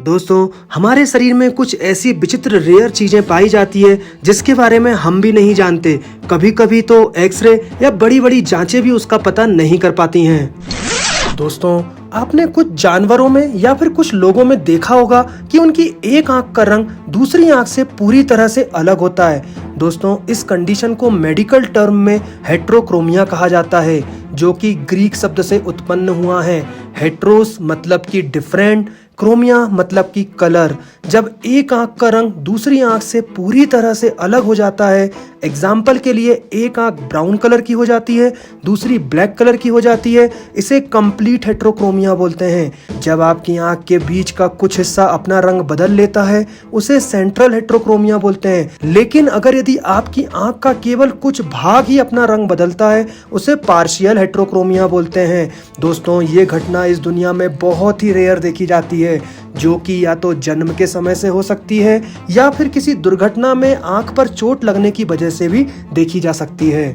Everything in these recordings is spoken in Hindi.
दोस्तों, हमारे शरीर में कुछ ऐसी विचित्र रेयर चीजें पाई जाती है जिसके बारे में हम भी नहीं जानते। कभी कभी तो एक्सरे या बड़ी बड़ी जांचें भी उसका पता नहीं कर पाती हैं। दोस्तों, आपने कुछ जानवरों में या फिर कुछ लोगों में देखा होगा कि उनकी एक आंख का रंग दूसरी आंख से पूरी तरह से अलग होता है। दोस्तों, इस कंडीशन को मेडिकल टर्म में हेट्रोक्रोमिया कहा जाता है, जो कि ग्रीक शब्द से उत्पन्न हुआ है। हेट्रोस मतलब कि डिफरेंट, क्रोमिया मतलब कि कलर। जब एक आंख का रंग दूसरी आंख से पूरी तरह से अलग हो जाता है, एग्जाम्पल के लिए एक आंख ब्राउन कलर की हो जाती है, दूसरी ब्लैक कलर की हो जाती है, इसे कंप्लीट हेट्रोक्रोमिया बोलते हैं। जब आपकी आंख के बीच का कुछ हिस्सा अपना रंग बदल लेता है, उसे सेंट्रल हेट्रोक्रोमिया बोलते हैं। लेकिन अगर यदि आपकी आंख का केवल कुछ भाग ही अपना रंग बदलता है, उसे पार्शियल हेट्रोक्रोमिया बोलते हैं। दोस्तों, ये घटना इस दुनिया में बहुत ही रेयर देखी जाती है, जो कि या तो जन्म के समय से हो सकती है या फिर किसी दुर्घटना में आंख पर चोट लगने की वजह से भी देखी जा सकती है।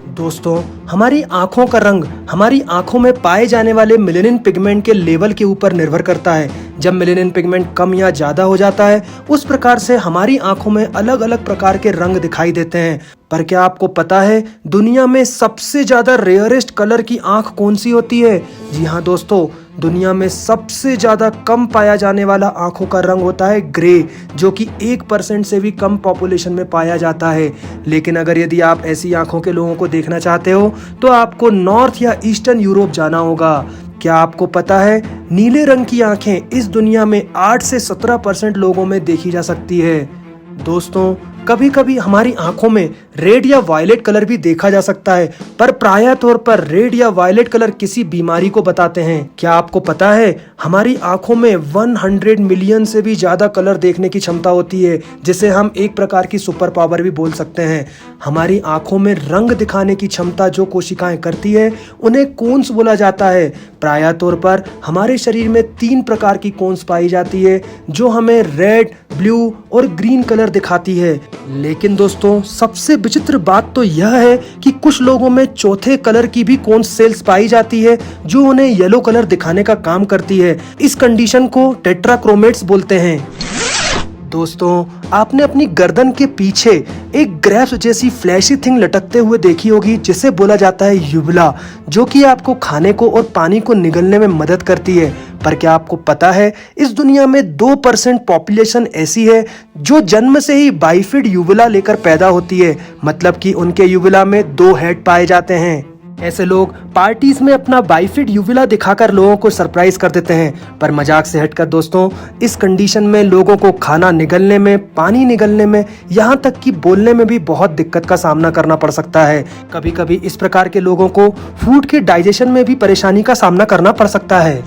दोस्तों, हमारी आंखों का रंग हमारी आंखों में पाए जाने वाले मेलेनिन पिगमेंट के लेवल के ऊपर निर्भर करता है। जब मेलेनिन पिगमेंट कम या ज्यादा हो जाता है, उस प्रकार से हमारी आंखों में अलग अलग प्रकार के रंग दिखाई देते हैं। पर क्या आपको पता है दुनिया में सबसे ज्यादा रेयरेस्ट कलर की आंख कौन सी होती है? जी हाँ दोस्तों, दुनिया में सबसे ज्यादा कम पाया जाने वाला आंखों का रंग होता है ग्रे, जो कि 1% से भी कम पॉपुलेशन में पाया जाता है। लेकिन अगर यदि आप ऐसी आंखों के लोगों को देखना चाहते हो तो आपको नॉर्थ या ईस्टर्न यूरोप जाना होगा। क्या आपको पता है नीले रंग की आंखें इस दुनिया में 8 से 17% लोगों में देखी जा सकती है। दोस्तों, कभी कभी हमारी आंखों में रेड या वायलेट कलर भी देखा जा सकता है, पर प्राय तौर पर रेड या वायलेट कलर किसी बीमारी को बताते हैं। क्या आपको पता है हमारी आंखों में 100 मिलियन से भी ज्यादा कलर देखने की क्षमता होती है, जिसे हम एक प्रकार की सुपर पावर भी बोल सकते हैं। हमारी आंखों में रंग दिखाने की क्षमता जो कोशिकाएं करती है, उन्हें कोन्स बोला जाता है। प्राय तौर पर हमारे शरीर में 3 प्रकार की कोन्स पाई जाती है, जो हमें रेड, ब्लू और ग्रीन कलर दिखाती है। लेकिन दोस्तों, सबसे विचित्र बात तो यह है कि कुछ लोगों में चौथे कलर की भी कोन सेल्स पाई जाती है, जो उन्हें येलो कलर दिखाने का काम करती है। इस कंडीशन को टेट्राक्रोमेट्स बोलते हैं। दोस्तों, आपने अपनी गर्दन के पीछे एक ग्रेप्स जैसी फ्लैशी थिंग लटकते हुए देखी होगी, जिसे बोला जाता है यूबुला, जो कि आपको खाने को और पानी को निगलने में मदद करती है। पर क्या आपको पता है इस दुनिया में 2% पॉपुलेशन ऐसी है जो जन्म से ही बाइफिड यूबुला लेकर पैदा होती है, मतलब कि उनके यूबुला में 2 हेड पाए जाते हैं। ऐसे लोग पार्टीज में अपना बाइफिड यूबुला दिखाकर लोगों को सरप्राइज कर देते हैं। पर मजाक से हटकर दोस्तों, इस कंडीशन में लोगों को खाना निगलने में, पानी निगलने में, यहाँ तक कि बोलने में भी बहुत दिक्कत का सामना करना पड़ सकता है। कभी कभी इस प्रकार के लोगों को फूड के डाइजेशन में भी परेशानी का सामना करना पड़ सकता है।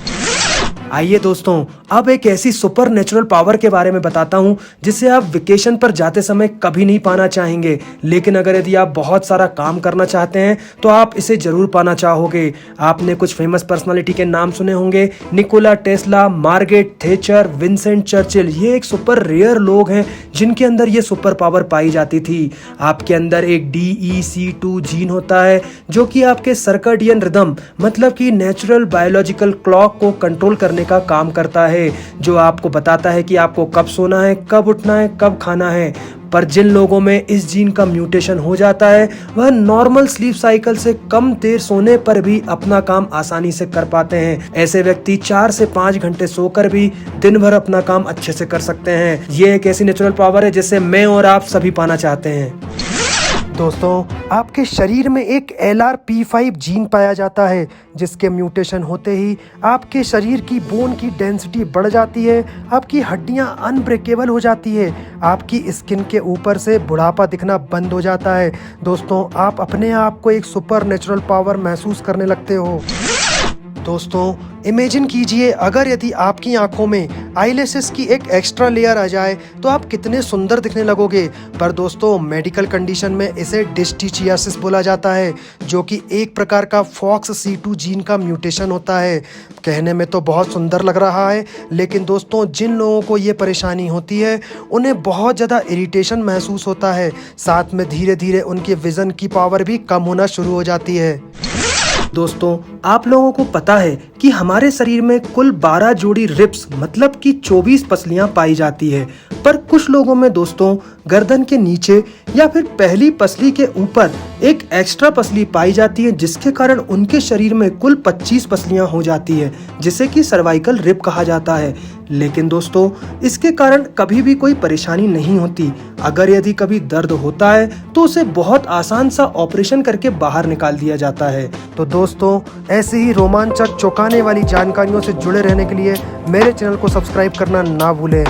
आइए दोस्तों, अब एक ऐसी सुपर नेचुरल पावर के बारे में बताता हूं जिसे आप वेकेशन पर जाते समय कभी नहीं पाना चाहेंगे, लेकिन अगर यदि आप बहुत सारा काम करना चाहते हैं तो आप इसे जरूर पाना चाहोगे। आपने कुछ फेमस पर्सनालिटी के नाम सुने होंगे, Nikola Tesla, Margaret Thatcher, Vincent Churchill. ये एक सुपर रेयर लोग हैं जिनके अंदर ये सुपर पावर पाई जाती थी। आपके अंदर एक DEC2 जीन होता है, जो कि आपके सर्कैडियन रिदम मतलब कि नेचुरल बायोलॉजिकल क्लॉक को कंट्रोल करने का काम करता है, जो आपको बताता है कि आपको कब सोना है, कब उठना है, कब खाना है। पर जिन लोगों में इस जीन का म्यूटेशन हो जाता है, वह नॉर्मल स्लीप साइकिल से कम देर सोने पर भी अपना काम आसानी से कर पाते हैं। ऐसे व्यक्ति 4 से 5 घंटे सोकर भी दिन भर अपना काम अच्छे से कर सकते हैं। ये एक ऐसी नेचुरल पावर है जिसे मैं और आप सभी पाना चाहते हैं। दोस्तों, आपके शरीर में एक LRP5 जीन पाया जाता है, जिसके म्यूटेशन होते ही आपके शरीर की बोन की डेंसिटी बढ़ जाती है, आपकी हड्डियां अनब्रेकेबल हो जाती है, आपकी स्किन के ऊपर से बुढ़ापा दिखना बंद हो जाता है। दोस्तों, आप अपने आप को एक सुपर नेचुरल पावर महसूस करने लगते हो। दोस्तों, इमेजिन कीजिए अगर यदि आपकी आंखों में आईलैशेस की एक एक्स्ट्रा लेयर आ जाए तो आप कितने सुंदर दिखने लगोगे। पर दोस्तों, मेडिकल कंडीशन में इसे डिस्टिचियासिस बोला जाता है, जो कि एक प्रकार का FOXC2 जीन का म्यूटेशन होता है। कहने में तो बहुत सुंदर लग रहा है, लेकिन दोस्तों, जिन लोगों को ये परेशानी होती है उन्हें बहुत ज़्यादा इरिटेशन महसूस होता है। साथ में धीरे धीरे उनके विजन की पावर भी कम होना शुरू हो जाती है। दोस्तों, आप लोगों को पता है कि हमारे शरीर में कुल 12 जोड़ी रिब्स मतलब कि 24 पसलियां पाई जाती है, पर कुछ लोगों में दोस्तों गर्दन के नीचे या फिर पहली पसली के ऊपर एक एक्स्ट्रा पसली पाई जाती है, जिसके कारण उनके शरीर में कुल 25 पसलियां हो जाती है, जिसे कि सर्वाइकल रिब कहा जाता है। लेकिन दोस्तों, इसके कारण कभी भी कोई परेशानी नहीं होती। अगर यदि कभी दर्द होता है तो उसे बहुत आसान सा ऑपरेशन करके बाहर निकाल दिया जाता है। तो दोस्तों, ऐसे ही रोमांचक चौंकाने वाली जानकारियों से जुड़े रहने के लिए मेरे चैनल को सब्सक्राइब करना ना भूलें।